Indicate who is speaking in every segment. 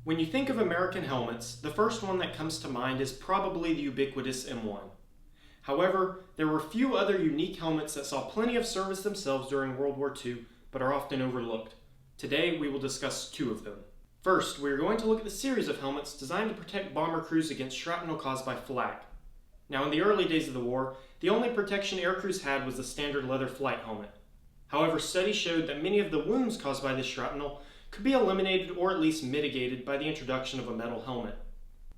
Speaker 1: When you think of American helmets, the first one that comes to mind is probably the ubiquitous M1. However, there were few other unique helmets that saw plenty of service themselves during World War II, but are often overlooked. Today, we will discuss two of them. First, we are going to look at the series of helmets designed to protect bomber crews against shrapnel caused by flak. Now, in the early days of the war, the only protection aircrews had was the standard leather flight helmet. However, studies showed that many of the wounds caused by this shrapnel could be eliminated or at least mitigated by the introduction of a metal helmet.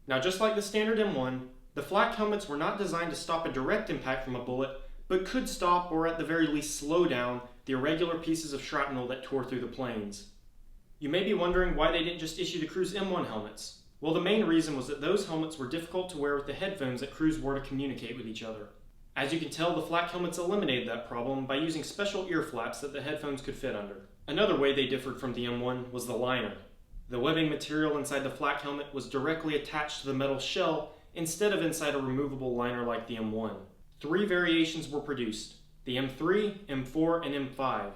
Speaker 1: Now, just like the standard M1, the flak helmets were not designed to stop a direct impact from a bullet, but could stop or at the very least slow down the irregular pieces of shrapnel that tore through the planes. You may be wondering why they didn't just issue the crew's M1 helmets. Well, the main reason was that those helmets were difficult to wear with the headphones that crews wore to communicate with each other. As you can tell, the flak helmets eliminated that problem by using special ear flaps that the headphones could fit under. Another way they differed from the M1 was the liner. The webbing material inside the flak helmet was directly attached to the metal shell instead of inside a removable liner like the M1. Three variations were produced: the M3, M4, and M5.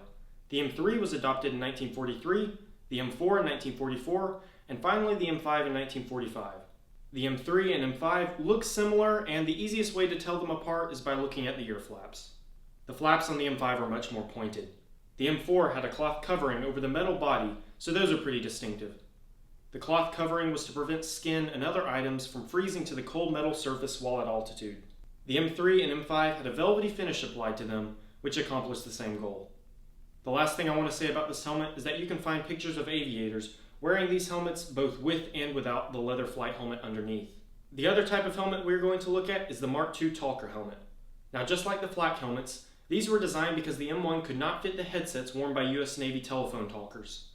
Speaker 1: The M3 was adopted in 1943, the M4 in 1944, and finally the M5 in 1945. The M3 and M5 look similar, and the easiest way to tell them apart is by looking at the ear flaps. The flaps on the M5 are much more pointed. The M4 had a cloth covering over the metal body, so those are pretty distinctive. The cloth covering was to prevent skin and other items from freezing to the cold metal surface while at altitude. The M3 and M5 had a velvety finish applied to them, which accomplished the same goal. The last thing I want to say about this helmet is that you can find pictures of aviators wearing these helmets both with and without the leather flight helmet underneath. The other type of helmet we're going to look at is the Mark II talker helmet. Now, just like the flak helmets, these were designed because the M1 could not fit the headsets worn by US Navy telephone talkers.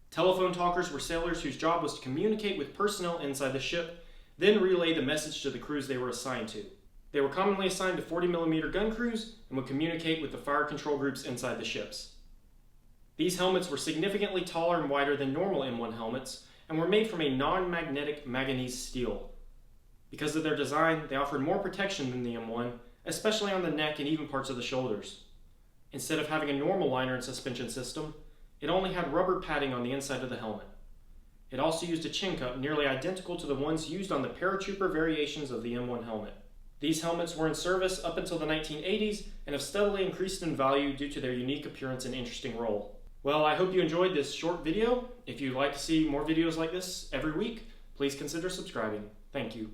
Speaker 1: Telephone talkers were sailors whose job was to communicate with personnel inside the ship, then relay the message to the crews they were assigned to. They were commonly assigned to 40mm gun crews and would communicate with the fire control groups inside the ships. These helmets were significantly taller and wider than normal M1 helmets and were made from a non-magnetic manganese steel. Because of their design, they offered more protection than the M1, especially on the neck and even parts of the shoulders. Instead of having a normal liner and suspension system, it only had rubber padding on the inside of the helmet. It also used a chin cup nearly identical to the ones used on the paratrooper variations of the M1 helmet. These helmets were in service up until the 1980s and have steadily increased in value due to their unique appearance and interesting role. Well, I hope you enjoyed this short video. If you'd like to see more videos like this every week, please consider subscribing. Thank you.